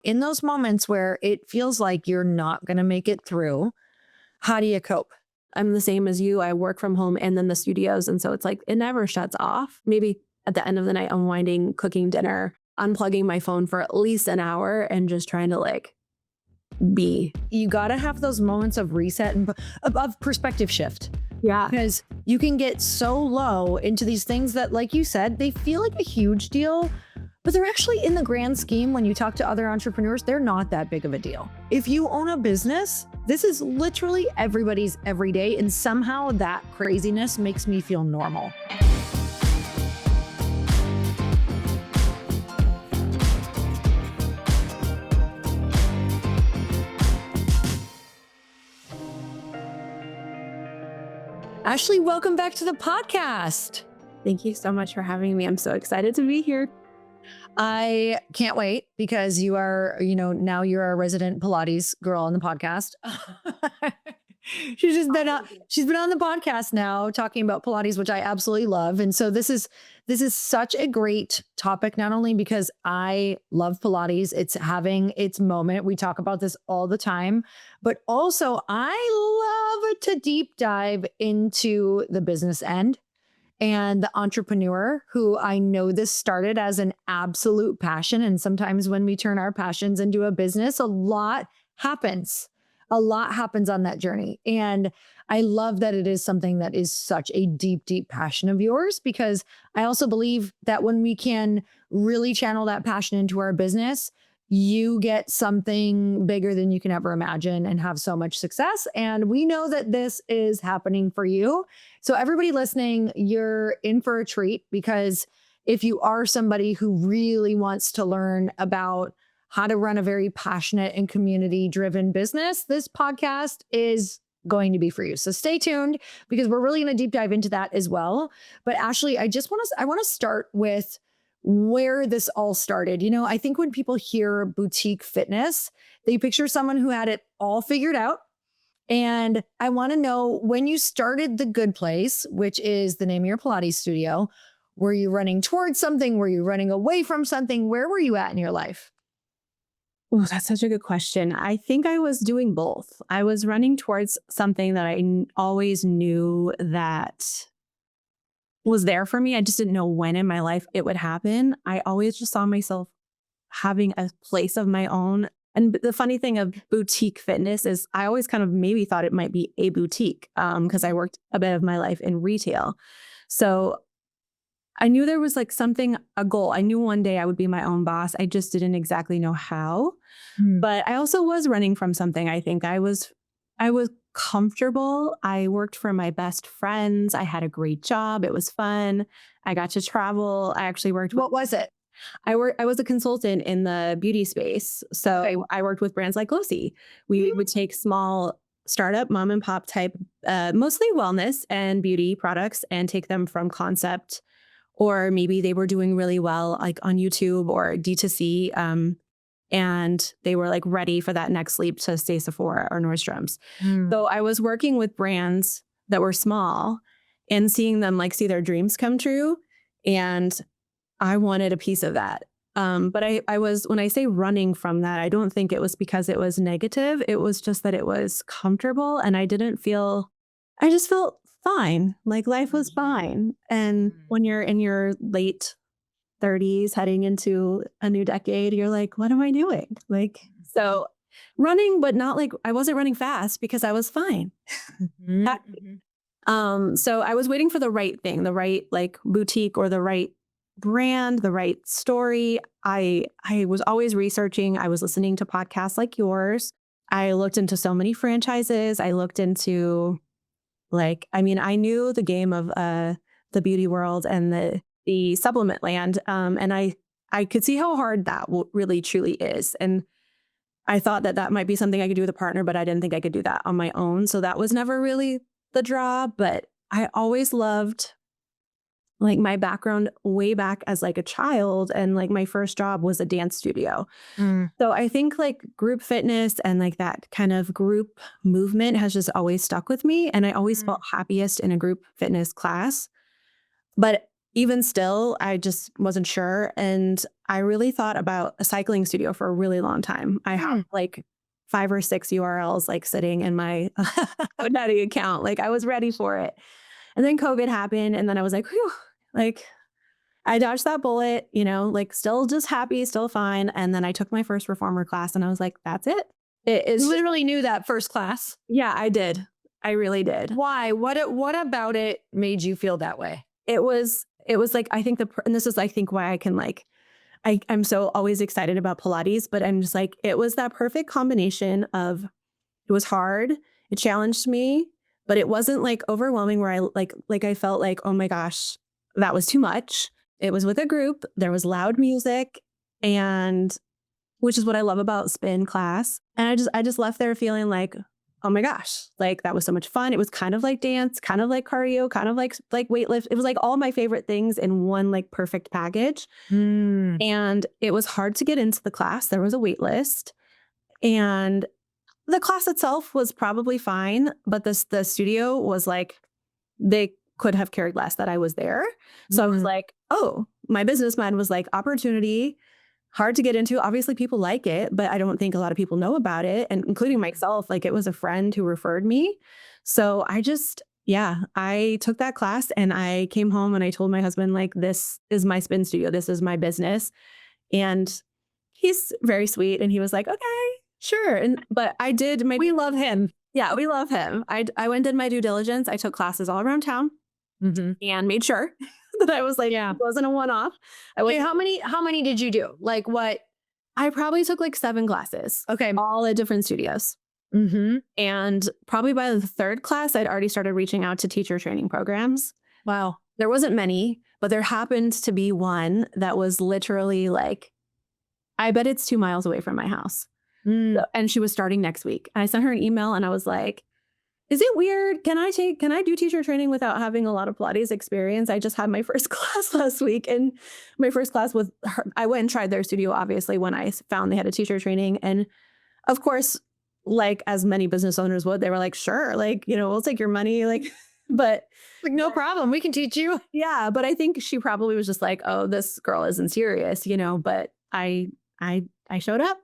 In those moments where it feels like you're not going to make it through, how do you cope? I'm the same as you. I work from home and then the studios. And so it's like, it never shuts off. Maybe at the end of the night, unwinding, cooking dinner, unplugging my phone for at least an hour and just trying to like be. You got to have those moments of reset and of perspective shift. Yeah. Because you can get so low into these things that, like you said, they feel like a huge deal, but they're actually, in the grand scheme, when you talk to other entrepreneurs, they're not that big of a deal. If you own a business, this is literally everybody's every day, and somehow that craziness makes me feel normal. Ashley, welcome back to the podcast. Thank you so much for having me. I'm so excited to be here. I can't wait because you are, now you're a resident Pilates girl on the podcast. She's been on the podcast now talking about Pilates, which I absolutely love. And so this is such a great topic, not only because I love Pilates, it's having its moment. We talk about this all the time, but also I love to deep dive into the business end and the entrepreneur, who I know this started as an absolute passion. And sometimes when we turn our passions into a business, a lot happens. A lot happens on that journey. And I love that it is something that is such a deep, deep passion of yours, because I also believe that when we can really channel that passion into our business, you get something bigger than you can ever imagine and have so much success. And we know that this is happening for you. So everybody listening, you're in for a treat, because if you are somebody who really wants to learn about how to run a very passionate and community-driven business, this podcast is going to be for you. So stay tuned, because we're really going to deep dive into that as well. But Ashley, I want to start with where this all started. I think when people hear boutique fitness, they picture someone who had it all figured out. And I want to know, when you started the Good Place, which is the name of your Pilates studio, were you running towards something? Were you running away from something? Where were you at in your life? Oh, that's such a good question. I think I was doing both. I was running towards something that I always knew that was there for me. I just didn't know when in my life it would happen. I always just saw myself having a place of my own. And the funny thing of boutique fitness is I always kind of maybe thought it might be a boutique because I worked a bit of my life in retail. So I knew there was like something, a goal. I knew one day I would be my own boss. I just didn't exactly know how. But I also was running from something. I think I was comfortable. I worked for my best friends. I had a great job. It was fun. I got to travel. I actually worked. What was it? I was a consultant in the beauty space. So okay. I worked with brands like Glossy. We would take small startup mom and pop type, mostly wellness and beauty products, and take them from concept, or maybe they were doing really well like on YouTube or D2C. And they were like ready for that next leap to say Sephora or Nordstrom's. So I was working with brands that were small and seeing them like see their dreams come true. And I wanted a piece of that. But I was, when I say running from that, I don't think it was because it was negative. It was just that it was comfortable and I just felt fine. Like life was fine. And when you're in your late 30s heading into a new decade, you're like, what am I doing? Like, so running, but not like, I wasn't running fast because I was fine. So I was waiting for the right thing, the right like boutique or the right brand, the right story. I was always researching. I was listening to podcasts like yours. I looked into so many franchises. I looked into I knew the game of the beauty world and the supplement land. And I could see how hard that really truly is. And I thought that might be something I could do with a partner, but I didn't think I could do that on my own. So that was never really the draw, but I always loved like my background way back as like a child. And like my first job was a dance studio. So I think like group fitness and like that kind of group movement has just always stuck with me. And I always felt happiest in a group fitness class. But even still, I just wasn't sure. And I really thought about a cycling studio for a really long time. I have like 5 or 6 URLs like sitting in my GoDaddy account. Like I was ready for it. And then COVID happened. And then I was like, whew, like I dodged that bullet, like still just happy, still fine. And then I took my first reformer class and I was like, that's it. It is You literally knew that first class. Yeah, I did. I really did. Why? What about it made you feel that way? It was like, I think and this is, I think, why I can like, I'm so always excited about Pilates, but I'm just like, it was that perfect combination of, it was hard, it challenged me, but it wasn't like overwhelming where I felt like, oh my gosh, that was too much. It was with a group, there was loud music, and which is what I love about spin class. And I just left there feeling like, oh my gosh, like that was so much fun. It was kind of like dance, kind of like cardio, kind of like weightlift. It was like all my favorite things in one like perfect package. And it was hard to get into the class. There was a wait list. And the class itself was probably fine, but the studio was like, they could have cared less that I was there. So I was like, oh, my business mind was like, opportunity, hard to get into. Obviously, people like it, but I don't think a lot of people know about it. And including myself, like it was a friend who referred me. So I took that class and I came home and I told my husband, like, this is my spin studio. This is my business. And he's very sweet. And he was like, okay, sure. But I did We love him. Yeah, we love him. I went and did my due diligence. I took classes all around town and made sure that I was like, it wasn't a one-off. Wait, how many did you do? Like what? I probably took like 7 classes. Okay. All at different studios. And probably by the 3rd class, I'd already started reaching out to teacher training programs. Wow. There wasn't many, but there happened to be one that was literally like, I bet it's 2 miles away from my house. And she was starting next week. And I sent her an email and I was like, is it weird? Can I do teacher training without having a lot of Pilates experience? I just had my first class last week, and my first class with her, I went and tried their studio, obviously, when I found they had a teacher training. And of course, like as many business owners would, they were like, sure, like, we'll take your money. Like, but like, no problem. We can teach you. Yeah. But I think she probably was just like, oh, this girl isn't serious, but I showed up.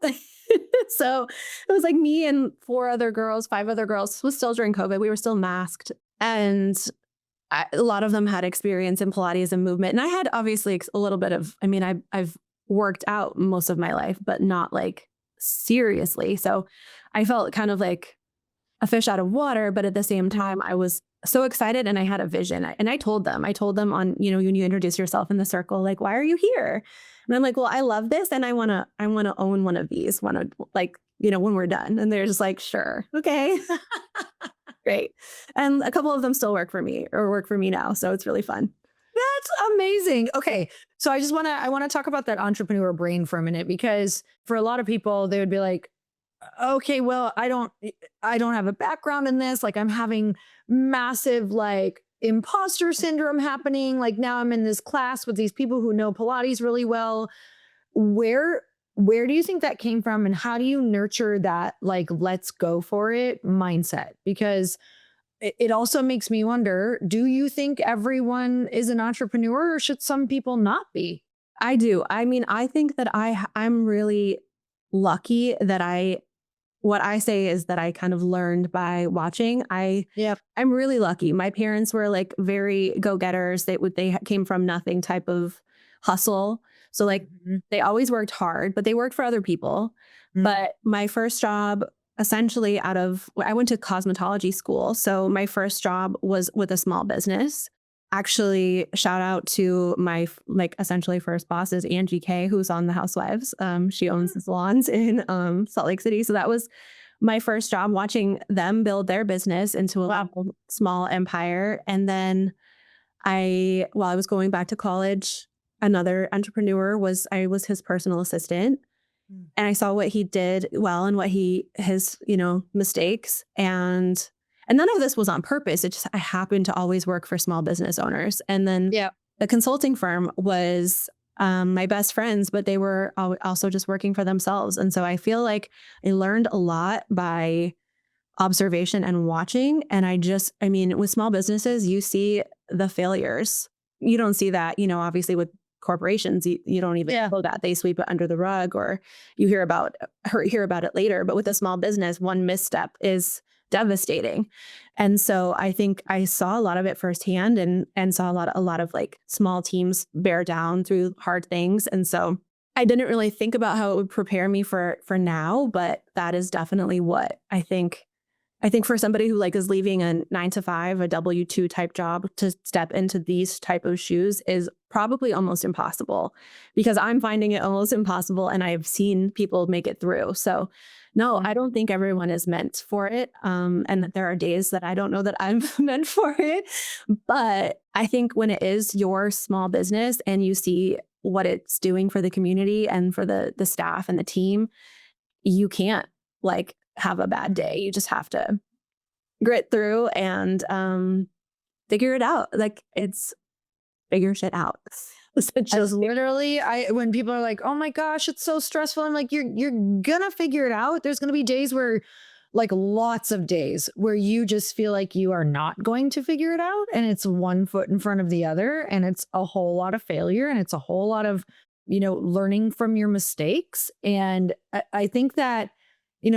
So it was like me and 5 other girls. This was still during COVID. We were still masked. And a lot of them had experience in Pilates and movement. And I had obviously a little bit of, I've worked out most of my life, but not like seriously. So I felt kind of like a fish out of water. But at the same time, I was so excited and I had a vision. And I told them on, when you introduce yourself in the circle, like, why are you here? And I'm like, well, I love this. And I want to own one of these, when we're done. And they're just like, sure. Okay. Great. And a couple of them still work for me now. So it's really fun. That's amazing. Okay. So I want to talk about that entrepreneur brain for a minute, because for a lot of people, they would be like, okay, well, I don't have a background in this. Like I'm having massive like imposter syndrome happening. Like now I'm in this class with these people who know Pilates really well. Where do you think that came from, and how do you nurture that like let's go for it mindset? Because it also makes me wonder, do you think everyone is an entrepreneur, or should some people not be? I do. I think that I'm really lucky that what I say is that I kind of learned by watching. I'm really lucky. My parents were like very go-getters. They came from nothing type of hustle. So like they always worked hard, but they worked for other people. But my first job, essentially I went to cosmetology school. So my first job was with a small business. Actually, shout out to my essentially first boss is Angie K, who's on The Housewives. She owns the salons in Salt Lake City. So that was my first job, watching them build their business into a small empire. And then while I was going back to college, another entrepreneur I was his personal assistant. And I saw what he did well and his mistakes. And none of this was on purpose. It just, I happened to always work for small business owners. And then the consulting firm was my best friends, but they were also just working for themselves. And so I feel like I learned a lot by observation and watching. And with small businesses, you see the failures you don't see that, obviously with corporations, you don't even know that. They sweep it under the rug, or you hear about it later. But with a small business, one misstep is devastating. And so I think I saw a lot of it firsthand, and saw a lot of like small teams bear down through hard things. And so I didn't really think about how it would prepare me for now, but that is definitely what I think for somebody who like is leaving a 9 to 5, a W-2 type job, to step into these type of shoes is probably almost impossible, because I'm finding it almost impossible, and I've seen people make it through. So no, I don't think everyone is meant for it. And that there are days that I don't know that I'm meant for it. But I think when it is your small business and you see what it's doing for the community and for the staff and the team, you can't like have a bad day. You just have to grit through and figure it out. Like, it's figure shit out. Just literally, when people are like, "Oh my gosh, it's so stressful," I'm like, "You're gonna figure it out." There's gonna be days where, like, lots of days where you just feel like you are not going to figure it out, and it's one foot in front of the other, and it's a whole lot of failure, and it's a whole lot of, learning from your mistakes. And I think that,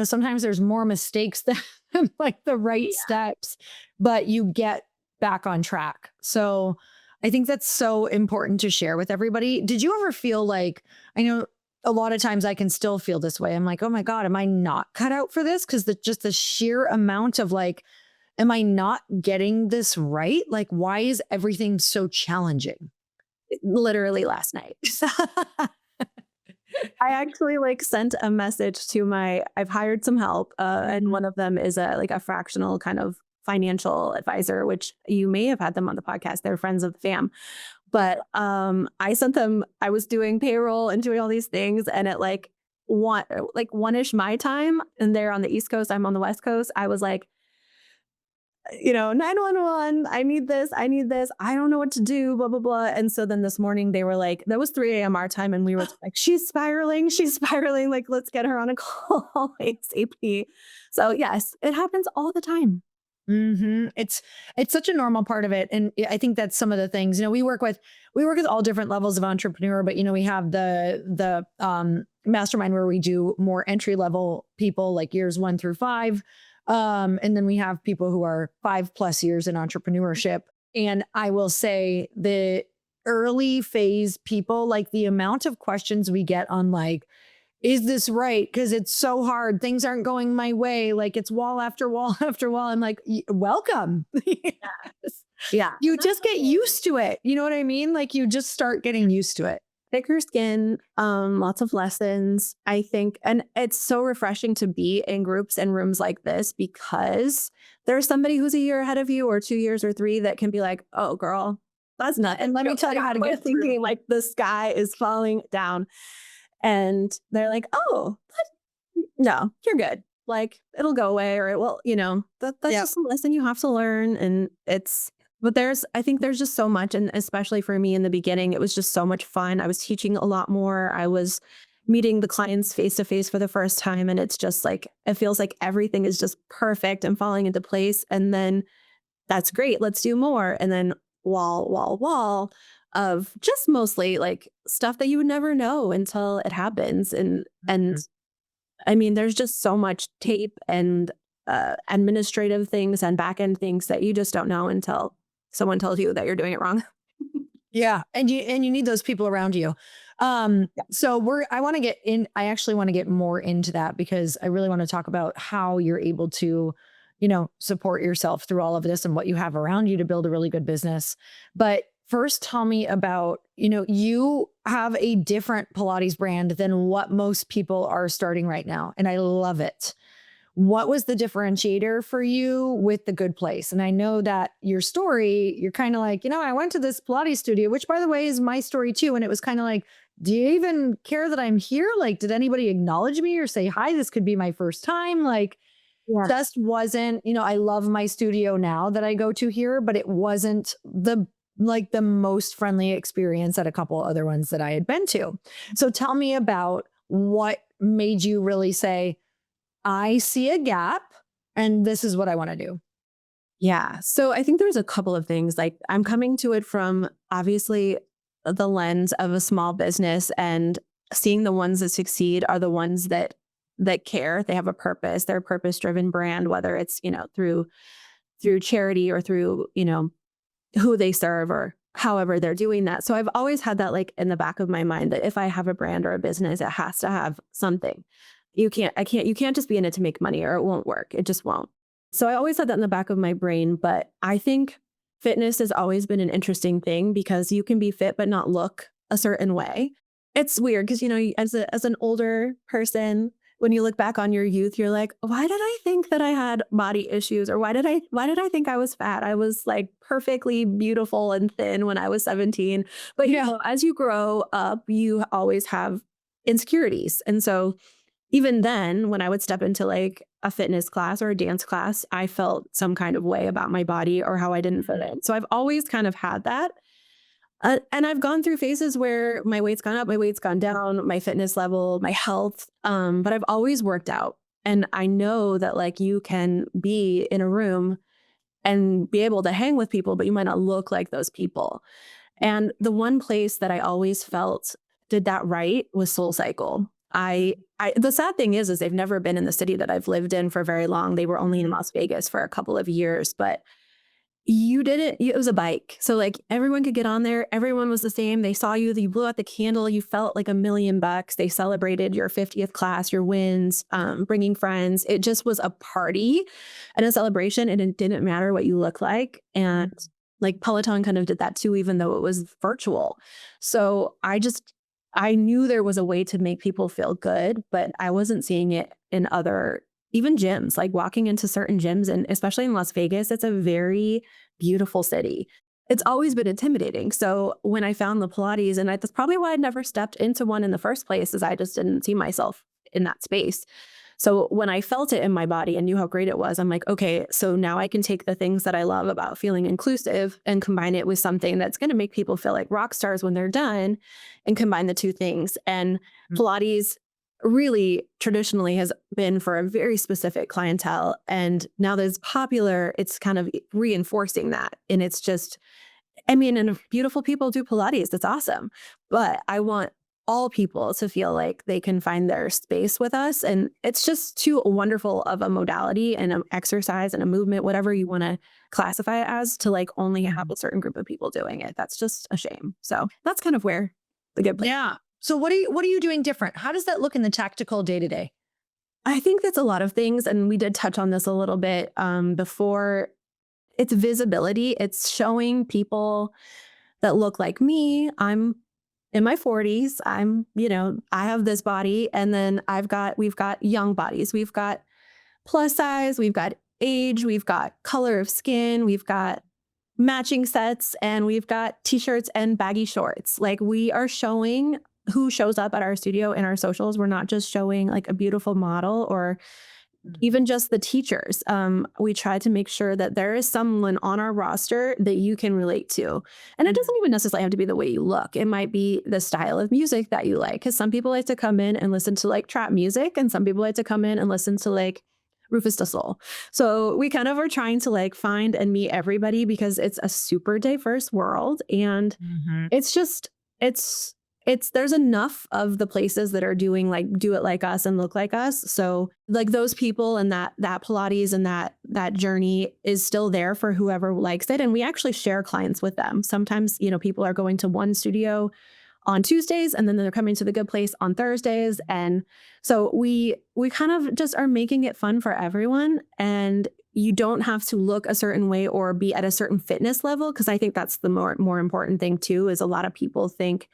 sometimes there's more mistakes than like the right steps, but you get back on track. So I think that's so important to share with everybody. Did you ever feel like, I know a lot of times I can still feel this way. I'm like, oh my God, am I not cut out for this? Because just the sheer amount of like, am I not getting this right? Like, why is everything so challenging? Literally last night. I actually like sent a message to I've hired some help, and one of them is a fractional kind of financial advisor, which you may have had them on the podcast. They're friends of the fam. But I sent them, I was doing payroll and doing all these things, and at one-ish my time, and they're on the East Coast, I'm on the West Coast. I was like, 911, I need this. I don't know what to do, blah, blah, blah. And so then this morning they were like, that was 3 a.m. our time. And we were like, she's spiraling. Like, let's get her on a call ASAP. So yes, it happens all the time. It's such a normal part of it. And I think that's some of the things, we work with all different levels of entrepreneur, but we have the mastermind where we do more entry level people, like years 1 through 5. And then we have people who are 5+ years in entrepreneurship. And I will say the early phase people, like the amount of questions we get on like, is this right? Because it's so hard. Things aren't going my way. Like, it's wall after wall after wall. I'm like, welcome. Yes. Yeah. You just get used to it. You know what I mean? Like, you just start getting used to it. Thicker skin, lots of lessons, I think. And it's so refreshing to be in groups and rooms like this, because there's somebody who's a year ahead of you, or 2 years or 3, that can be like, oh girl, that's nothing. And let me tell you how to get thinking like the sky is falling down. And they're like, oh, no, you're good. Like, it'll go away, or it will, that's just a lesson you have to learn. And but I think there's just so much. And especially for me in the beginning, it was just so much fun. I was teaching a lot more. I was meeting the clients face to face for the first time. And it's just like, it feels like everything is just perfect and falling into place. And then that's great. Let's do more. And then wall of just mostly like stuff that you would never know until it happens. And I mean, there's just so much tape and administrative things and back end things that you just don't know until someone tells you that you're doing it wrong. Yeah. And you need those people around you. So I actually want to get more into that, because I really want to talk about how you're able to, support yourself through all of this and what you have around you to build a really good business. But first, tell me about, you have a different Pilates brand than what most people are starting right now. And I love it. What was the differentiator for you with the Good Place? And I know that your story, you're kind of like, I went to this Pilates studio, which by the way is my story too. And it was kind of like, do you even care that I'm here? Like, did anybody acknowledge me or say, hi, this could be my first time? Like, just wasn't, I love my studio now that I go to here, but it wasn't the most friendly experience at a couple other ones that I had been to. So tell me about what made you really say, I see a gap and this is what I want to do. Yeah. So I think there's a couple of things. Like I'm coming to it from obviously the lens of a small business, and seeing the ones that succeed are the ones that care. They have a purpose. They're a purpose-driven brand, whether it's, through charity or through, who they serve or however they're doing that. So I've always had that like in the back of my mind that if I have a brand or a business, it has to have something. You can't just be in it to make money or it won't work. It just won't. So I always had that in the back of my brain, but I think fitness has always been an interesting thing because you can be fit but not look a certain way. It's weird because as an older person, when you look back on your youth, you're like, why did I think that I had body issues, or why did I think I was fat? I was like perfectly beautiful and thin when I was 17. But as you grow up, you always have insecurities. And so even then, when I would step into like a fitness class or a dance class, I felt some kind of way about my body or how I didn't fit in. So I've always kind of had that. And I've gone through phases where my weight's gone up, my weight's gone down, my fitness level, my health. But I've always worked out. And I know that like you can be in a room and be able to hang with people, but you might not look like those people. And the one place that I always felt did that right was Soul Cycle. The sad thing is they've never been in the city that I've lived in for very long. They were only in Las Vegas for a couple of years, but it was a bike. So like everyone could get on there. Everyone was the same. They saw you, you blew out the candle. You felt like $1,000,000. They celebrated your 50th class, your wins, bringing friends. It just was a party and a celebration. And it didn't matter what you look like. And like Peloton kind of did that too, even though it was virtual. So I knew there was a way to make people feel good, but I wasn't seeing it in other, even gyms, like walking into certain gyms, and especially in Las Vegas, it's a very beautiful city. It's always been intimidating. So when I found the Pilates, and that's probably why I'd never stepped into one in the first place, is I just didn't see myself in that space. So when I felt it in my body and knew how great it was, I'm like, okay, so now I can take the things that I love about feeling inclusive and combine it with something that's going to make people feel like rock stars when they're done, and combine the two things. And Pilates really traditionally has been for a very specific clientele. And now that it's popular, it's kind of reinforcing that. And it's just, and if beautiful people do Pilates, that's awesome. But I want all people to feel like they can find their space with us. And it's just too wonderful of a modality and an exercise and a movement, whatever you want to classify it as, to like only have a certain group of people doing it. That's just a shame. So that's kind of where the Good Place. Yeah. So what are you doing different? How does that look in the tactical day to day? I think that's a lot of things. And we did touch on this a little bit before. It's visibility. It's showing people that look like me. I'm in my 40s. I have this body. And then we've got young bodies. We've got plus size. We've got age. We've got color of skin. We've got matching sets. And we've got t-shirts and baggy shorts. Like we are showing who shows up at our studio in our socials. We're not just showing like a beautiful model or even just the teachers. We try to make sure that there is someone on our roster that you can relate to. And it doesn't even necessarily have to be the way you look. It might be the style of music that you like. Because some people like to come in and listen to like trap music, and some people like to come in and listen to like Rufus Du Sol. So we kind of are trying to like find and meet everybody because it's a super diverse world. And there's enough of the places that are doing like do it like us and look like us. So like those people and that Pilates and that journey is still there for whoever likes it. And we actually share clients with them. Sometimes, people are going to one studio on Tuesdays and then they're coming to the Good Place on Thursdays. And so we kind of just are making it fun for everyone. And you don't have to look a certain way or be at a certain fitness level. Cause I think that's the more important thing too, is a lot of people think,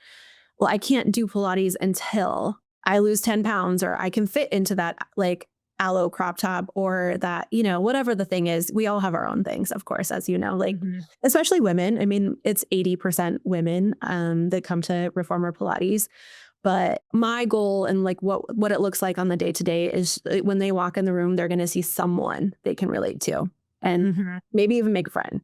well, I can't do Pilates until I lose 10 pounds, or I can fit into that like aloe crop top, or that, whatever the thing is. We all have our own things, of course, as you know, like especially women. It's 80% women that come to Reformer Pilates. But my goal and like what it looks like on the day to day is when they walk in the room, they're going to see someone they can relate to and maybe even make a friend.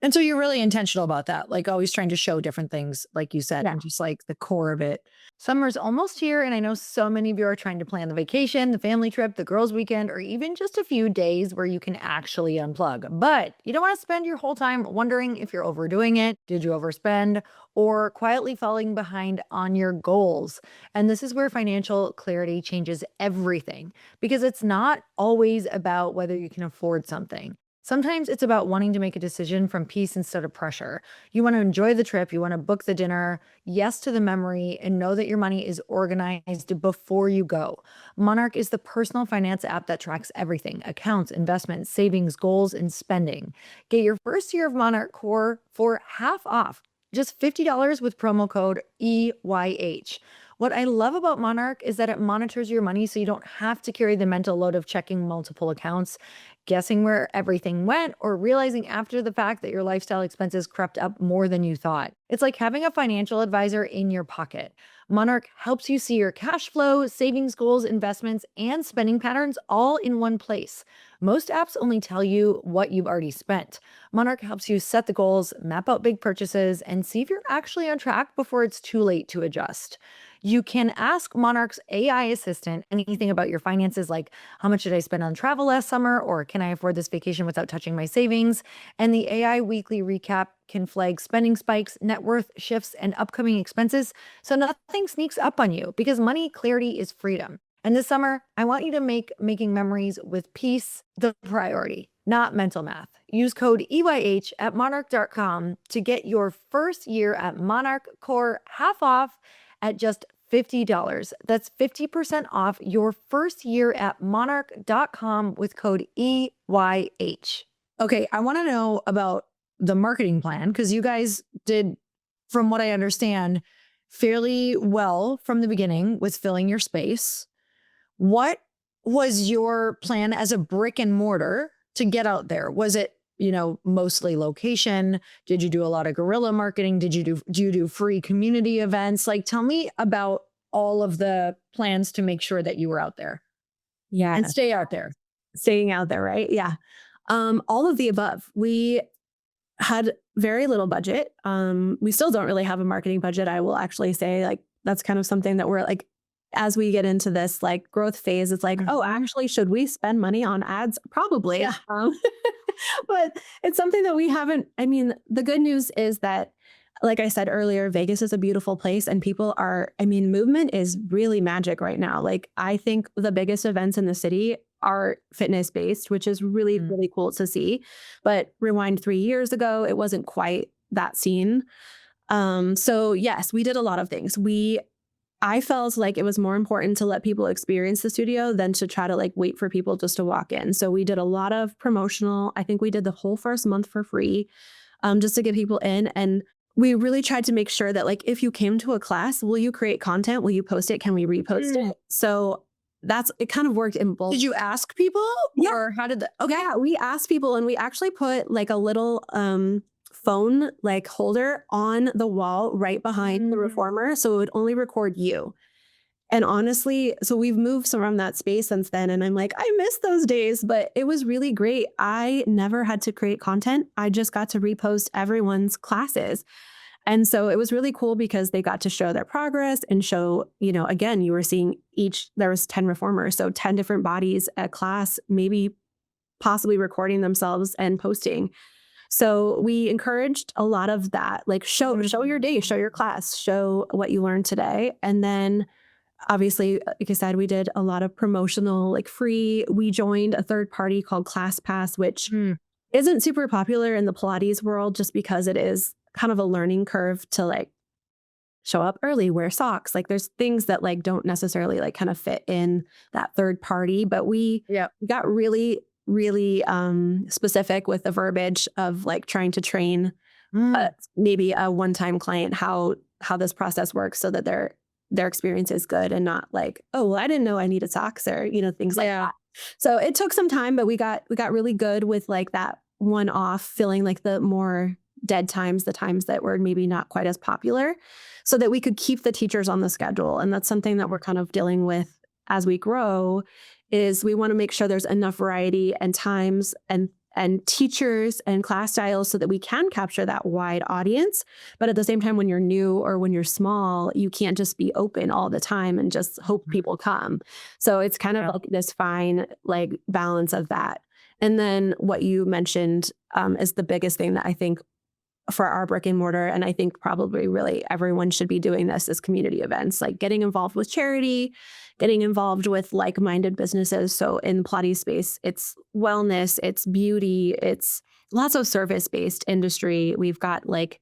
And so you're really intentional about that, like always trying to show different things, like you said, Yeah. and just like the core of it. Summer's almost here, and I know so many of you are trying to plan the vacation, the family trip, the girls' weekend, or even just a few days where you can actually unplug. But you don't want to spend your whole time wondering if you're overdoing it, did you overspend, or quietly falling behind on your goals. And this is where financial clarity changes everything because it's not always about whether you can afford something. Sometimes it's about wanting to make a decision from peace instead of pressure. You want to enjoy the trip, you want to book the dinner, yes to the memory, and know that your money is organized before you go. Monarch is the personal finance app that tracks everything: accounts, investments, savings, goals, and spending. Get your first year of Monarch Core for half off, just $50 with promo code EYH. What I love about Monarch is that it monitors your money so you don't have to carry the mental load of checking multiple accounts, guessing where everything went, or realizing after the fact that your lifestyle expenses crept up more than you thought. It's like having a financial advisor in your pocket. Monarch helps you see your cash flow, savings goals, investments, and spending patterns all in one place. Most apps only tell you what you've already spent. Monarch helps you set the goals, map out big purchases, and see if you're actually on track before it's too late to adjust. You can ask Monarch's AI assistant anything about your finances, like how much did I spend on travel last summer, or can I afford this vacation without touching my savings? And the AI weekly recap can flag spending spikes, net worth shifts, and upcoming expenses so nothing sneaks up on you because money clarity is freedom. And this summer, I want you to make making memories with peace the priority, not mental math. Use code EYH at monarch.com to get your first year at Monarch Core half off at just $50. That's 50% off your first year at monarch.com with code EYH. Okay, I want to know about the marketing plan because you guys did, from what I understand, fairly well from the beginning with filling your space. What was your plan as a brick and mortar to get out there? Was it, mostly location? Did you do a lot of guerrilla marketing? Do you do free community events? Like, tell me about all of the plans to make sure that you were out there Yeah. and stay out there. Staying out there, right? Yeah. All of the above. We had very little budget. We still don't really have a marketing budget. I will actually say, like, that's kind of something that we're like, as we get into this like growth phase, it's like, oh, actually, should we spend money on ads? Probably. Yeah. But it's something that we haven't. I mean, the good news is that, like I said earlier, Vegas is a beautiful place and people are, movement is really magic right now. Like, I think the biggest events in the city are fitness based, which is really, really cool to see. But rewind 3 years ago, it wasn't quite that scene. So yes, we did a lot of things. I felt like it was more important to let people experience the studio than to try to like wait for people just to walk in. So we did a lot of promotional. I think we did the whole first month for free, just to get people in. And we really tried to make sure that, like, if you came to a class, will you create content? Will you post it? Can we repost it? So it kind of worked in both. Did you ask people? Yeah. Or how did that? Okay. Yeah, we asked people and we actually put like a little phone like holder on the wall right behind the reformer. So it would only record you. And honestly, so we've moved from that space since then. And I'm like, I miss those days, but it was really great. I never had to create content. I just got to repost everyone's classes. And so it was really cool because they got to show their progress and show, again, you were seeing there was 10 reformers. So 10 different bodies at class, maybe possibly recording themselves and posting. So we encouraged a lot of that, like show your day, show your class, show what you learned today. And then obviously, like I said, we did a lot of promotional, like free. We joined a third party called ClassPass, which isn't super popular in the Pilates world just because it is kind of a learning curve to like show up early, wear socks. Like there's things that like don't necessarily like kind of fit in that third party, but we got really, really specific with the verbiage of like trying to train maybe a one-time client how this process works so that their experience is good and not like, oh, well, I didn't know I needed socks or, things like that. So it took some time, but we got really good with like that one-off filling like the more dead times, the times that were maybe not quite as popular so that we could keep the teachers on the schedule. And that's something that we're kind of dealing with as we grow is we want to make sure there's enough variety and times and and teachers and class styles so that we can capture that wide audience. But at the same time, when you're new or when you're small, you can't just be open all the time and just hope people come. So it's kind of like this fine like balance of that. And then what you mentioned is the biggest thing that I think for our brick and mortar, and I think probably really everyone should be doing this, is community events, like getting involved with charity, getting involved with like-minded businesses. So in Pilates space, it's wellness, it's beauty, it's lots of service-based industry. We've got like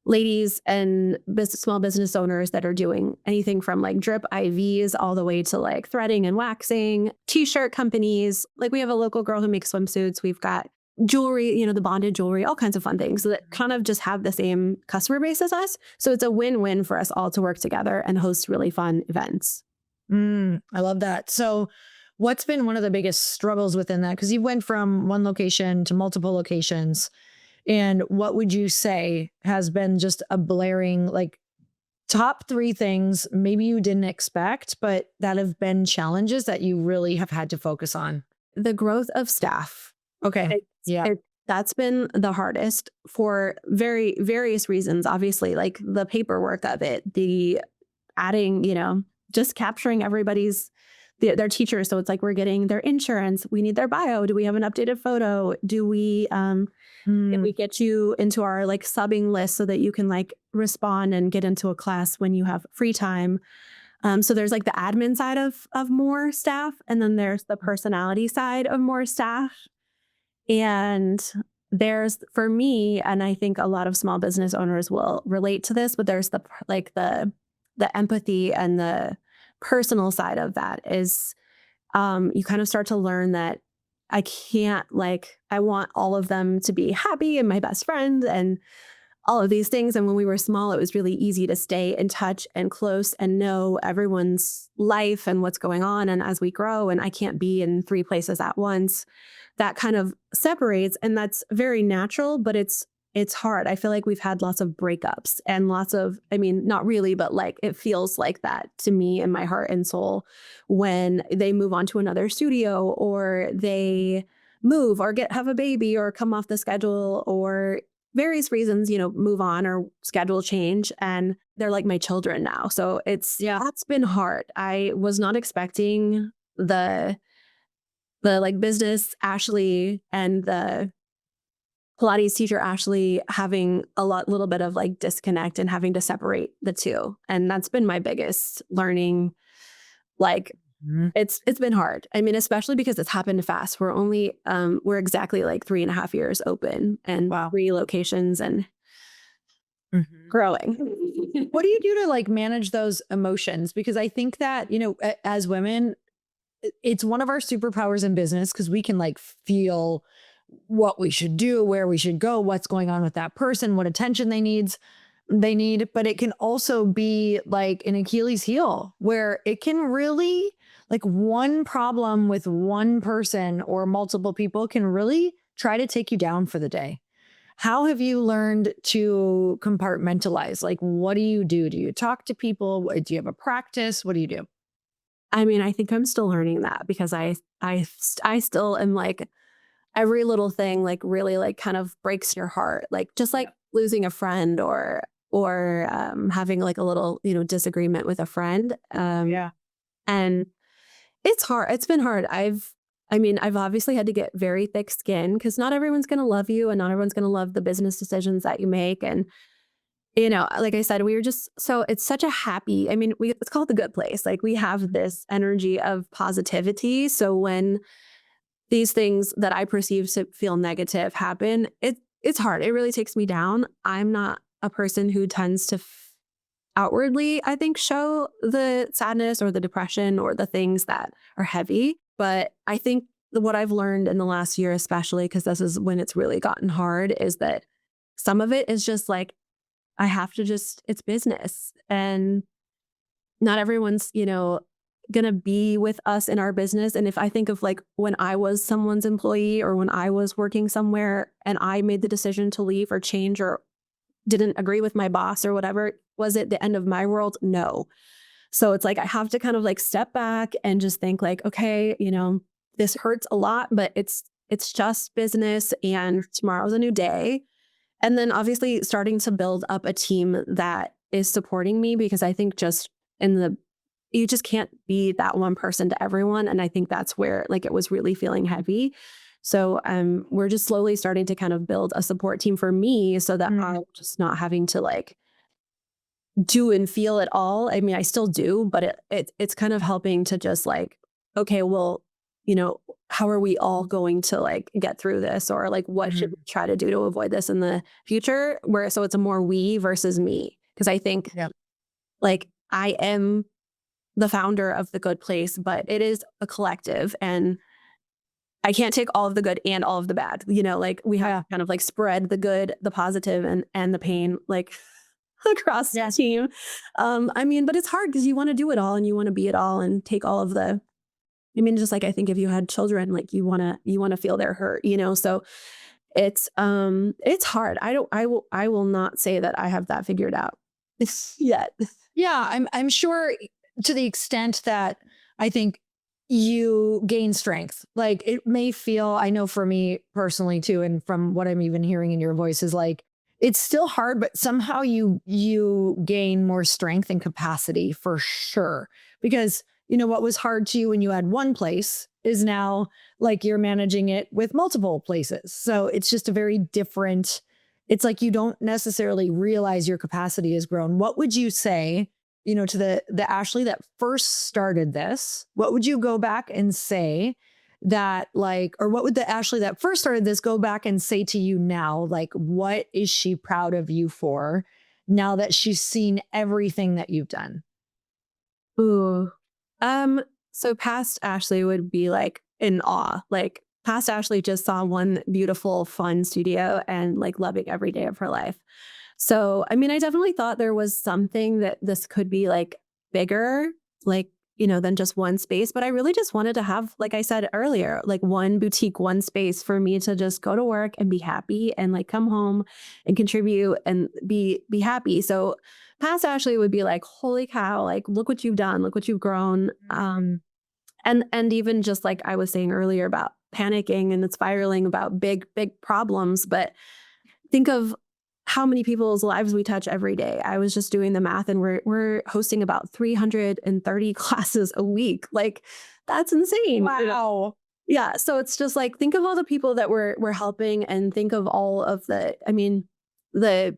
ladies and small business owners that are doing anything from like drip IVs all the way to like threading and waxing, t-shirt companies. Like we have a local girl who makes swimsuits. We've got jewelry, the bonded jewelry, all kinds of fun things that kind of just have the same customer base as us. So it's a win-win for us all to work together and host really fun events. I love that. So what's been one of the biggest struggles within that? Because you went from one location to multiple locations. And what would you say has been just a blaring, like top 3 things maybe you didn't expect, but that have been challenges that you really have had to focus on? The growth of staff. Okay. That's been the hardest for various reasons. Obviously, like the paperwork of it, the adding, just capturing everybody's their teachers. So it's like we're getting their insurance. We need their bio. Do we have an updated photo? Do we can we get you into our like subbing list so that you can like respond and get into a class when you have free time? So there's like the admin side of more staff, and then there's the personality side of more staff. And there's, for me, and I think a lot of small business owners will relate to this, but there's the empathy and the personal side of that is you kind of start to learn that I can't I want all of them to be happy and my best friend and all of these things. And when we were small, it was really easy to stay in touch and close and know everyone's life and what's going on. And as we grow and I can't be in 3 places at once, that kind of separates. And that's very natural, but it's hard. I feel like we've had lots of breakups and lots of, not really, but like it feels like that to me in my heart and soul when they move on to another studio or they move or have a baby or come off the schedule or various reasons, move on or schedule change. And they're like my children now. So that's been hard. I was not expecting the like business Ashley and the Pilates teacher Ashley having little bit of like disconnect and having to separate the two. And that's been my biggest learning. It's been hard. Especially because it's happened fast. We're only, we're exactly like 3.5 years open and 3 locations and growing. What do you do to like manage those emotions? Because I think that, as women, it's one of our superpowers in business because we can like feel what we should do, where we should go, what's going on with that person, what attention they need, but it can also be like an Achilles heel where it can really like one problem with one person or multiple people can really try to take you down for the day. How have you learned to compartmentalize? Like, what do you do? Do you talk to people? Do you have a practice? What do you do? I think I'm still learning that because I still am like every little thing like really like kind of breaks your heart, like just like losing a friend or having like a little disagreement with a friend. And it's hard. It's been hard. I've obviously had to get very thick skin because not everyone's going to love you and not everyone's going to love the business decisions that you make. And like I said, we were just, so it's such a happy, it's called the Good Place. Like we have this energy of positivity. So when these things that I perceive to feel negative happen, it's hard. It really takes me down. I'm not a person who tends to outwardly, I think, show the sadness or the depression or the things that are heavy. But I think what I've learned in the last year, especially because this is when it's really gotten hard, is that some of it is just like, I have to it's business and not everyone's, going to be with us in our business. And if I think of like when I was someone's employee or when I was working somewhere and I made the decision to leave or change or didn't agree with my boss or whatever, was it the end of my world? No. So it's like, I have to kind of like step back and just think like, okay, this hurts a lot, but it's it's just business and tomorrow's a new day. And then obviously starting to build up a team that is supporting me, because I think just you just can't be that one person to everyone. And I think that's where like it was really feeling heavy. So we're just slowly starting to kind of build a support team for me so that I'm just not having to like do and feel it all. I mean, I still do, but it's kind of helping to just like, okay, well, how are we all going to like get through this, or like what should we try to do to avoid this in the future, so it's a more we versus me, because I think like I am the founder of the Good Place, but it is a collective, and I can't take all of the good and all of the bad, like we have to kind of like spread the good, the positive, and the pain like across the team. I mean, but it's hard because you want to do it all and you want to be it all and take all of the, I mean, just like I think if you had children, like you want to feel their hurt, so it's hard. I will not say that I have that figured out yet. Yeah, I'm sure to the extent that I think you gain strength. Like it may feel, I know for me personally too, and from what I'm even hearing in your voice is like, it's still hard, but somehow you gain more strength and capacity for sure. Because what was hard to you when you had one place is now like you're managing it with multiple places. So it's just a very different, it's like you don't necessarily realize your capacity has grown. What would you say, to the Ashley that first started this? What would you go back and say that like, or what would the Ashley that first started this go back and say to you now? Like, what is she proud of you for now that she's seen everything that you've done? Ooh. So past Ashley would be like in awe. Like past Ashley just saw one beautiful, fun studio and like loving every day of her life. So, I mean, I definitely thought there was something that this could be like bigger, like, than just one space. But I really just wanted to have, like I said earlier, like one boutique, one space for me to just go to work and be happy and like come home and contribute and be happy. So past Ashley would be like, holy cow, like, look what you've done, look what you've grown. And even just like I was saying earlier about panicking and spiraling about big problems, but think of how many people's lives we touch every day. I was just doing the math, and we're hosting about 330 classes a week. Like that's insane. Wow. Yeah. So it's just like, think of all the people that we're helping, and think of all of the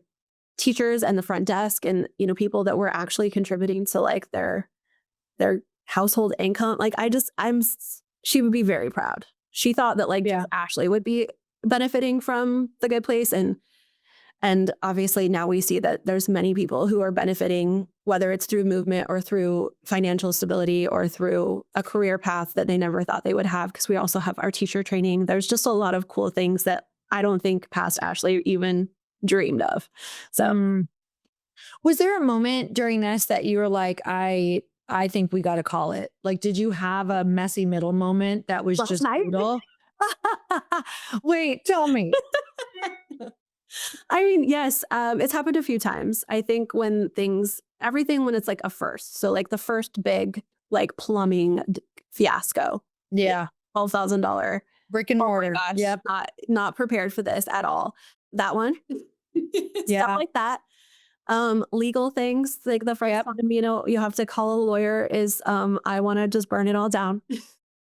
teachers and the front desk and, people that were actually contributing to like their household income. Like she would be very proud. She thought that like Ashley would be benefiting from the Good Place. And obviously now we see that there's many people who are benefiting, whether it's through movement or through financial stability or through a career path that they never thought they would have. Because we also have our teacher training. There's just a lot of cool things that I don't think past Ashley even dreamed of. So was there a moment during this that you were like, I think we got to call it? Like, did you have a messy middle moment that was just brutal? Wait, tell me. I mean, yes, it's happened a few times. I think when everything when it's like a first. So like the first big like plumbing fiasco. Yeah. $12,000. Brick and mortar. Yep. Not prepared for this at all. That one. Stuff like that. Legal things, like the first time, you have to call a lawyer is, I want to just burn it all down.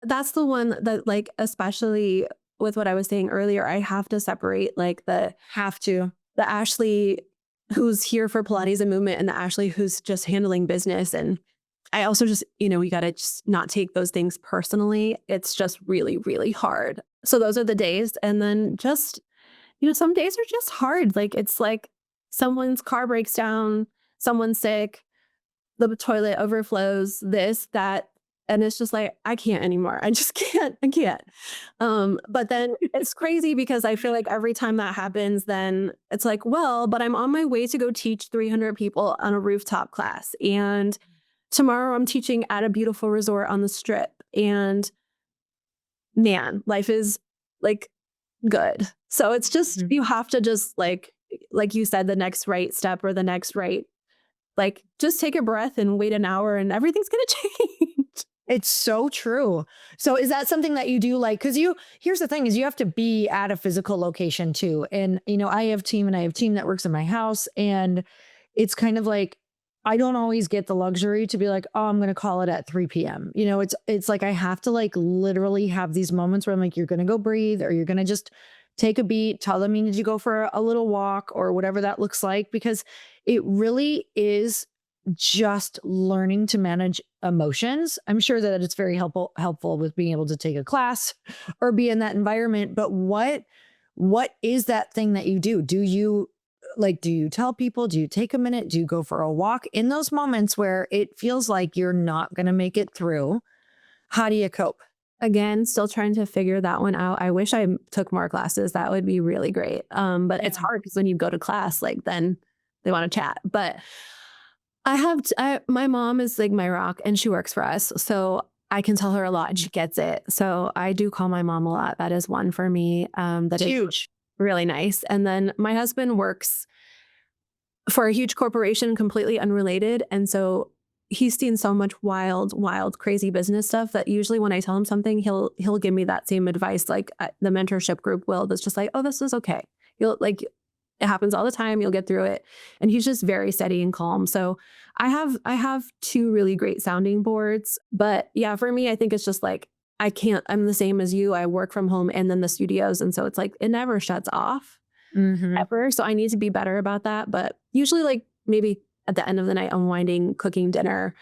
That's the one that like, especially with what I was saying earlier, I have to separate like the Ashley who's here for Pilates and movement and the Ashley who's just handling business. And I also just, we got to just not take those things personally. It's just really, really hard. So those are the days. And then just, some days are just hard. Like, it's like someone's car breaks down, someone's sick, the toilet overflows, this, that. And it's just like, I can't anymore. I just can't. I can't. But then it's crazy because I feel like every time that happens, then it's like, well, but I'm on my way to go teach 300 people on a rooftop class. And tomorrow I'm teaching at a beautiful resort on the Strip. And man, life is like good. So it's just, you have to just like you said, the next right step or the next right, like just take a breath and wait an hour and everything's going to change. It's so true. So is that something that you do like, cause here's the thing is you have to be at a physical location too. And, I have team that works in my house and it's kind of like, I don't always get the luxury to be like, oh, I'm going to call it at 3 p.m. It's like, I have to like literally have these moments where I'm like, you're going to go breathe or you're going to just take a beat, tell them you need to go for a little walk or whatever that looks like, because it really is just learning to manage emotions. I'm sure that it's very helpful with being able to take a class or be in that environment, but what is that thing that you do? Do you tell people? Do you take a minute? Do you go for a walk in those moments where it feels like you're not going to make it through? How do you cope? Again, still trying to figure that one out. I wish I took more classes. That would be really great. But it's Yeah. hard because when you go to class, like then they want to chat. But my mom is like my rock and she works for us. So I can tell her a lot and she gets it. So I do call my mom a lot. That is one for me. That It's is huge. really nice. And then my husband works for a huge corporation, completely unrelated. And so he's seen so much wild, crazy business stuff that usually when I tell him something, he'll give me that same advice. Like the mentorship group will, that's just like, oh, this is okay. You'll like, it happens all the time. You'll get through it. And he's just very steady and calm. So I have two really great sounding boards. But yeah, for me, I think it's just like, I'm the same as you. I work from home and then the studios. And so it's like, it never shuts off Hmm. ever. So I need to be better about that. But usually, like maybe at the end of the night, unwinding, cooking dinner,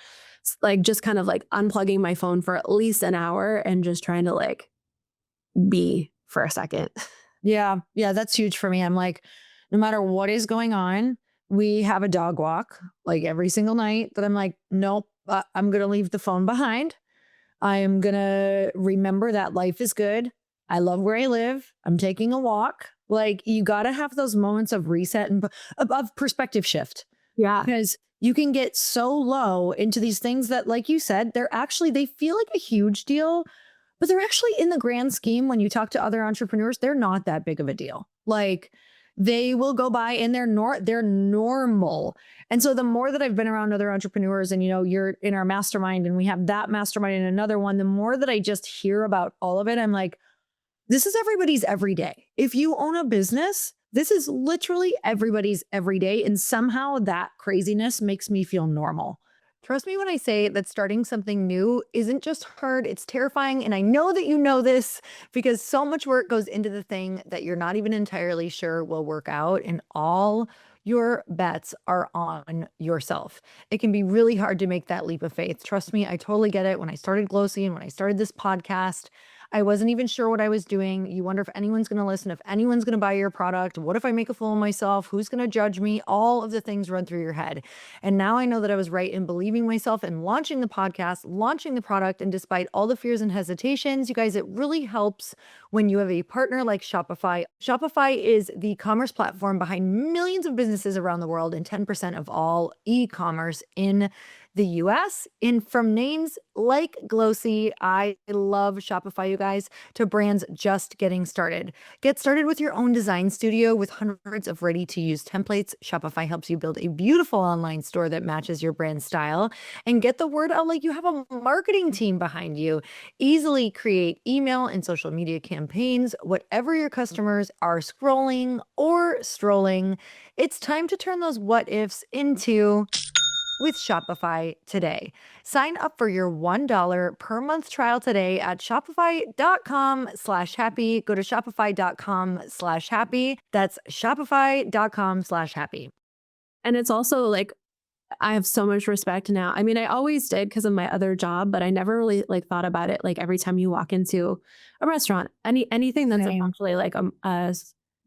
like just kind of like unplugging my phone for at least an hour and just trying to like be for a second. Yeah. Yeah. That's huge for me. I'm like, no matter what is going on, we have a dog walk like every single night that I'm like, nope, I'm going to leave the phone behind. I'm going to remember that life is good. I love where I live. I'm taking a walk. Like you got to have those moments of reset and of perspective shift Yeah. because you can get so low into these things that, like you said, they feel like a huge deal, but they're actually in the grand scheme. When you talk to other entrepreneurs, they're not that big of a deal. Like they will go by and they're normal. And so the more that I've been around other entrepreneurs and you're in our mastermind and we have that mastermind and another one, the more that I just hear about all of it, I'm like, this is everybody's every day. If you own a business, this is literally everybody's every day. And somehow that craziness makes me feel normal. Trust me when I say that starting something new isn't just hard, it's terrifying. And I know that you know this because so much work goes into the thing that you're not even entirely sure will work out. And all your bets are on yourself. It can be really hard to make that leap of faith. Trust me, I totally get it. When I started Glossy and when I started this podcast, I wasn't even sure what I was doing. You wonder if anyone's going to listen, if anyone's going to buy your product. What if I make a fool of myself? Who's going to judge me? All of the things run through your head. And now I know that I was right in believing myself and launching the podcast, launching the product. And despite all the fears and hesitations, you guys, it really helps when you have a partner like Shopify. Shopify is the commerce platform behind millions of businesses around the world and 10% of all e-commerce in the US. And from names like Glossy, I love Shopify, you guys, to brands just getting started. Get started with your own design studio with hundreds of ready to use templates. Shopify helps you build a beautiful online store that matches your brand style and get the word out like you have a marketing team behind you. Easily create email and social media campaigns, whatever your customers are scrolling or strolling. It's time to turn those what ifs into with Shopify today. Sign up for your $1 per month trial today at shopify.com/happy. Go to shopify.com/happy. That's shopify.com/happy. And it's also like, I have so much respect now. I mean, I always did because of my other job, but I never really like thought about it. Like every time you walk into a restaurant, anything that's Same. actually like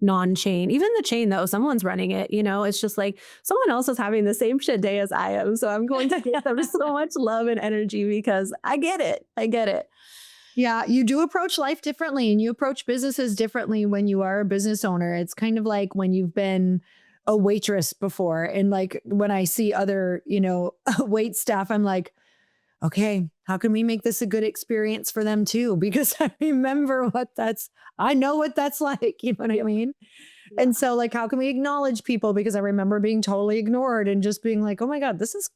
non-chain, even the chain though, someone's running it, it's just like someone else is having the same shit day as I am. So I'm going to give them so much love and energy because I get it. I get it. Yeah, you do approach life differently and you approach businesses differently when you are a business owner. It's kind of like when you've been a waitress before. And like when I see other, wait staff, I'm like, okay, how can we make this a good experience for them too? Because I know what that's like. You know what I mean? And so like, how can we acknowledge people? Because I remember being totally ignored and just being like, oh my God, this is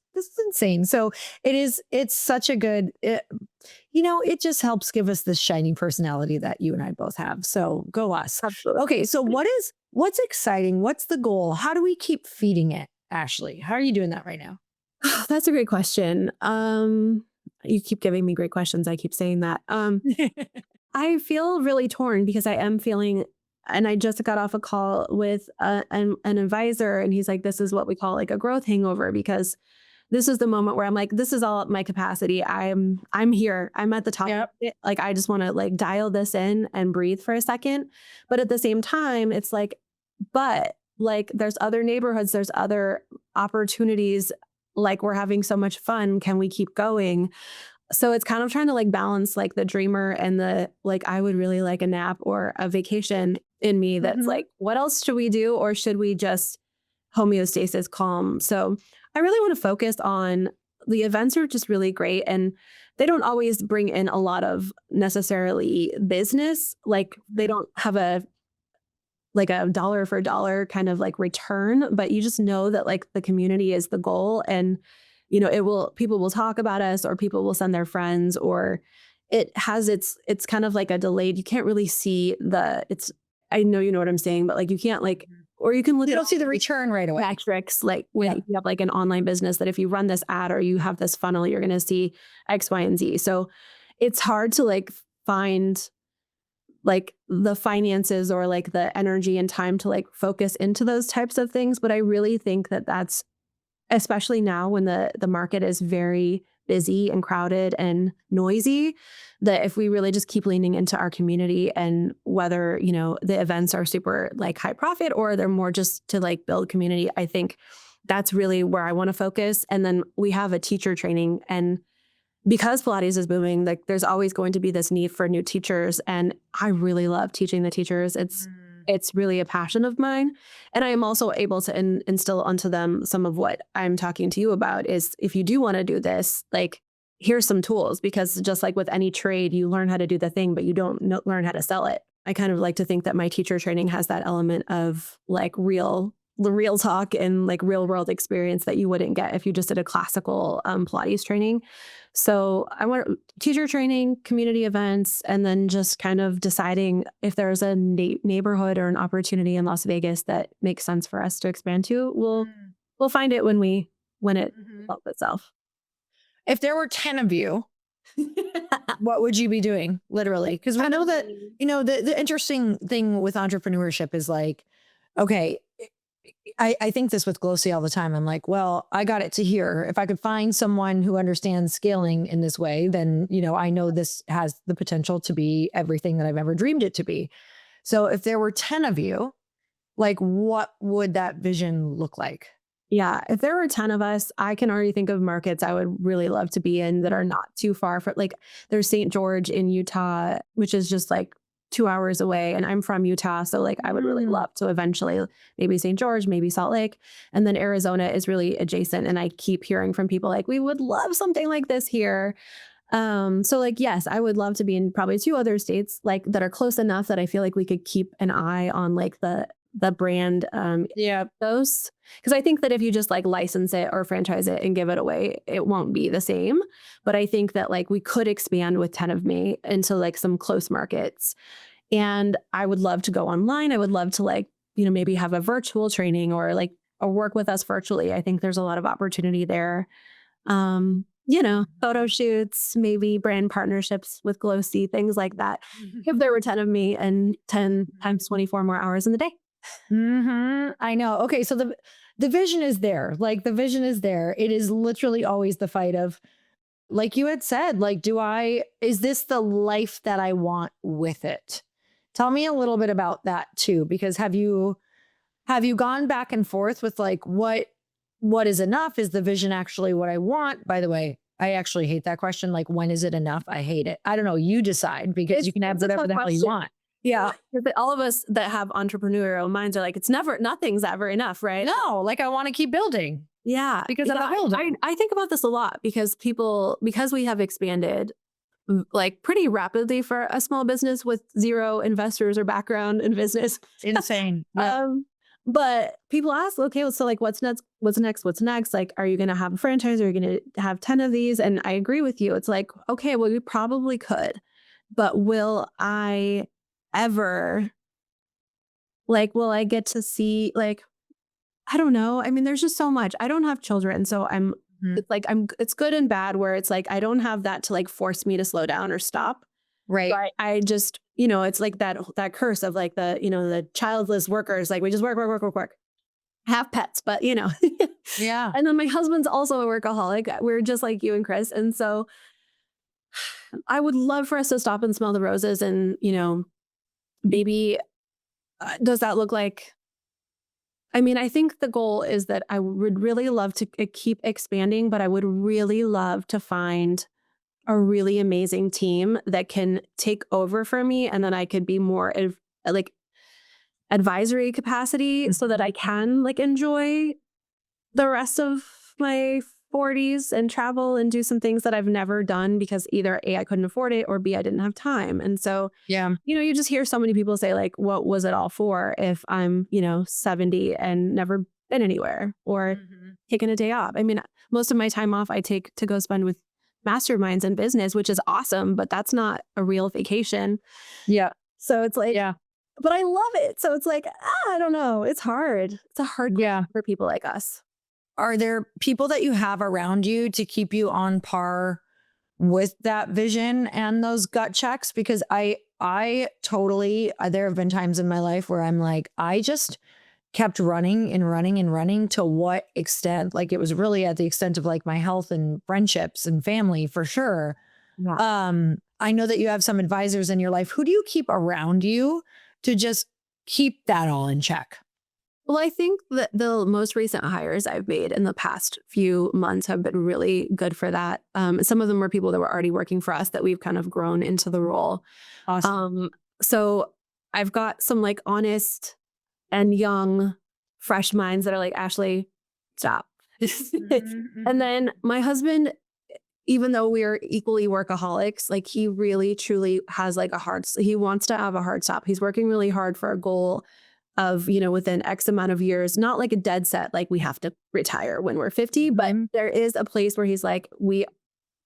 insane. So it's such a good, it just helps give us this shiny personality that you and I both have. So go us. Absolutely. Okay. So what's exciting? What's the goal? How do we keep feeding it, Ashley? How are you doing that right now? That's a great question. You keep giving me great questions. I keep saying that. I feel really torn because I am feeling, and I just got off a call with an advisor, and he's like, this is what we call like a growth hangover, because this is the moment where I'm like, this is all at my capacity. I'm here. I'm at the top. Yep. Of it. Like, I just want to like dial this in and breathe for a second. But at the same time, it's like, but like there's other neighborhoods, there's other opportunities. Like, we're having so much fun. Can we keep going? So it's kind of trying to like balance like the dreamer and the like, I would really like a nap or a vacation in me that's like, what else should we do? Or should we just homeostasis calm? So I really want to focus on the events are just really great. And they don't always bring in a lot of necessarily business. Like, they don't have a dollar for dollar kind of like return, but you just know that like the community is the goal. And people will talk about us, or people will send their friends, or it's kind of like a delayed, you can't really see I know you know what I'm saying, but like you can't like, or you can look You at don't see the return right away. metrics, like when you have like an online business, that if you run this ad or you have this funnel, you're going to see X, Y, and Z. So it's hard to like find like the finances or like the energy and time to like focus into those types of things. But I really think that that's, especially now when the market is very busy and crowded and noisy, that if we really just keep leaning into our community, and whether, the events are super like high profit or they're more just to like build community, I think that's really where I want to focus. And then we have a teacher training, and because Pilates is booming, like there's always going to be this need for new teachers. And I really love teaching the teachers. It's really a passion of mine. And I am also able to instill onto them some of what I'm talking to you about is, if you do want to do this, like, here's some tools, because just like with any trade, you learn how to do the thing, but you don't learn how to sell it. I kind of like to think that my teacher training has that element of like the real talk and like real world experience that you wouldn't get if you just did a classical Pilates training. So I want teacher training, community events, and then just kind of deciding if there's a neighborhood or an opportunity in Las Vegas that makes sense for us to expand to. We'll find it when it develops itself. If there were 10 of you, what would you be doing? Literally. Because I know that, the interesting thing with entrepreneurship is like, okay, I think this with Glossy all the time. I'm like, well, I got it to here. If I could find someone who understands scaling in this way, then, I know this has the potential to be everything that I've ever dreamed it to be. So if there were 10 of you, like, what would that vision look like? Yeah, if there were 10 of us, I can already think of markets I would really love to be in that are not too far from, like, there's St. George in Utah, which is just like 2 hours away. And I'm from Utah. So like, I would really love to eventually maybe St. George, maybe Salt Lake. And then Arizona is really adjacent. And I keep hearing from people like, we would love something like this here. So like, yes, I would love to be in probably 2 other states like that are close enough that I feel like we could keep an eye on like the brand, those, because I think that if you just like license it or franchise it and give it away, it won't be the same. But I think that like we could expand with 10 of me into like some close markets. And I would love to go online. I would love to like, maybe have a virtual training or work with us virtually. I think there's a lot of opportunity there. Photo shoots, maybe brand partnerships with Glossy, things like that. If there were 10 of me and 10 times 24 more hours in the day. I know. Okay. So the vision is there. Like, the vision is there. It is literally always the fight of, like you had said, like, is this the life that I want with it? Tell me a little bit about that too, because have you gone back and forth with like, what is enough? Is the vision actually what I want? By the way, I actually hate that question. Like, when is it enough? I hate it. I don't know. You decide, because you can have whatever the hell you want. Yeah. All of us that have entrepreneurial minds are like, nothing's ever enough, right? No, like, I want to keep building. Yeah. Because I'm a builder. I think about this a lot because we have expanded like pretty rapidly for a small business with zero investors or background in business. Insane. Yeah. But people ask, okay, well, so like, what's next? What's next? What's next? Like, are you going to have a franchise? Are you going to have 10 of these? And I agree with you. It's like, okay, well, we probably could, but will I ever, like, will I get to see, like, I don't know. I mean, there's just so much. I don't have children. So Mhm. it's like, it's good and bad where it's like, I don't have that to like force me to slow down or stop. Right. But I just, it's like that curse of like the childless workers, like we just work, work, work, work, work. Have pets, but Yeah. and then my husband's also a workaholic. We're just like you and Chris. And so I would love for us to stop and smell the roses and, maybe does that look like, I mean, I think the goal is that I would really love to keep expanding, but I would really love to find a really amazing team that can take over for me and then I could be more like advisory capacity so that I can like enjoy the rest of my 40s and travel and do some things that I've never done because either A, I couldn't afford it or B, I didn't have time. And so, Yeah. you just hear so many people say like, what was it all for if I'm, 70 and never been anywhere or Mhm. taken a day off? I mean, most of my time off I take to go spend with masterminds and business, which is awesome, but that's not a real vacation. Yeah. So it's like, Yeah. but I love it. So it's like, I don't know. It's hard. It's a hard Yeah. for people like us. Are there people that you have around you to keep you on par with that vision and those gut checks? Because I totally, there have been times in my life where I'm like, I just kept running and running and running. To what extent? Like, it was really at the extent of like my health and friendships and family for sure. Yeah. I know that you have some advisors in your life. Who do you keep around you to just keep that all in check? Well, I think that the most recent hires I've made in the past few months have been really good for that. Some of them were people that were already working for us that we've kind of grown into the role. Awesome. So I've got some like honest and young, fresh minds that are like, Ashley, stop. And Mhm. then my husband, even though we're equally workaholics, like he really truly has like he wants to have a hard stop. He's working really hard for a goal of, within X amount of years, not like a dead set, like we have to retire when we're 50, but Mhm. there is a place where he's like, we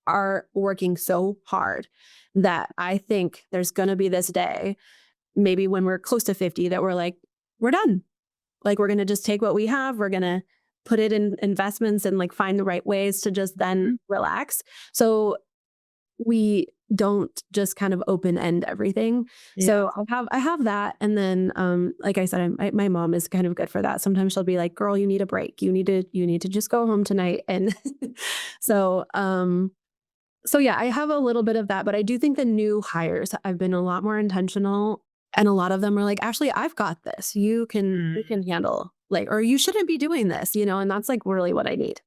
are working so hard that I think there's going to be this day, maybe when we're close to 50, that we're like, we're done. Like, we're going to just take what we have. We're going to put it in investments and like find the right ways to just then relax. So we don't just kind of open end everything. Yeah. So I have that. And then, like I said, my mom is kind of good for that. Sometimes she'll be like, girl, you need a break. You need to just go home tonight. And so, so yeah, I have a little bit of that, but I do think the new hires, I've been a lot more intentional and a lot of them are like, Ashley, I've got this. You can handle like, or you shouldn't be doing this, and that's like really what I need.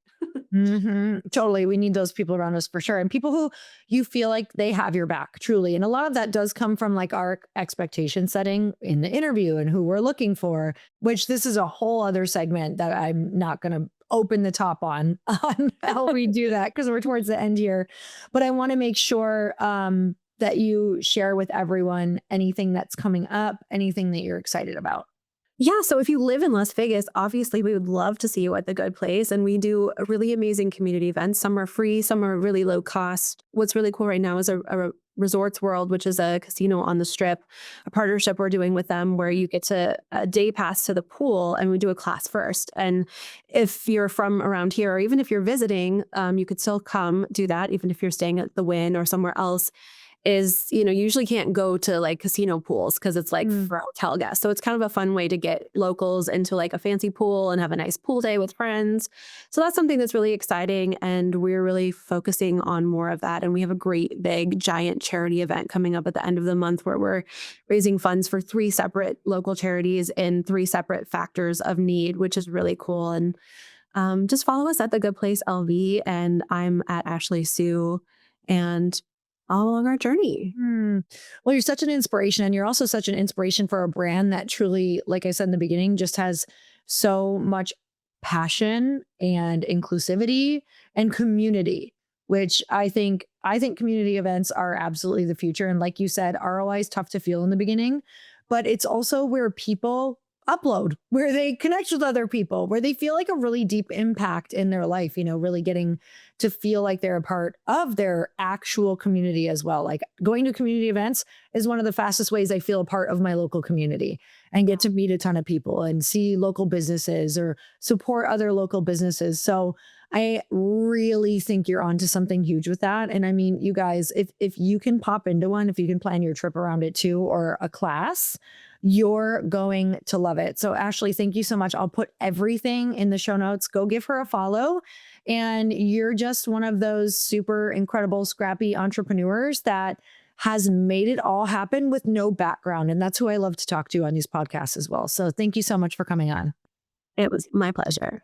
Totally. We need those people around us for sure. And people who you feel like they have your back, truly. And a lot of that does come from like our expectation setting in the interview and who we're looking for, which this is a whole other segment that I'm not going to open the top on how we do that because we're towards the end here. But I want to make sure that you share with everyone anything that's coming up, anything that you're excited about. Yeah. So if you live in Las Vegas, obviously we would love to see you at the Good Place. And we do a really amazing community events. Some are free, some are really low cost. What's really cool right now is a Resorts World, which is a casino on the Strip, a partnership we're doing with them where you get to a day pass to the pool and we do a class first. And if you're from around here, or even if you're visiting, you could still come do that, even if you're staying at the Wynn or somewhere else. Is, you usually can't go to like casino pools because it's like for hotel guests. So it's kind of a fun way to get locals into like a fancy pool and have a nice pool day with friends. So that's something that's really exciting. And we're really focusing on more of that. And we have a great big giant charity event coming up at the end of the month where we're raising funds for 3 separate local charities in 3 separate factors of need, which is really cool. And just follow us at the Good Place LV. And I'm at Ashley Sue. And all along our journey. Well, you're such an inspiration. And you're also such an inspiration for a brand that truly, like I said in the beginning, just has so much passion and inclusivity and community, which I think I think community events are absolutely the future. And like you said, ROI is tough to feel in the beginning, but it's also where people upload, where they connect with other people, where they feel like a really deep impact in their life, really getting to feel like they're a part of their actual community as well. Like going to community events is one of the fastest ways I feel a part of my local community and get to meet a ton of people and see local businesses or support other local businesses. So I really think you're onto something huge with that. And I mean, you guys, if you can pop into one, if you can plan your trip around it too, or a class, you're going to love it. So Ashley, thank you so much. I'll put everything in the show notes. Go give her a follow. And you're just one of those super incredible, scrappy entrepreneurs that has made it all happen with no background. And that's who I love to talk to on these podcasts as well. So thank you so much for coming on. It was my pleasure.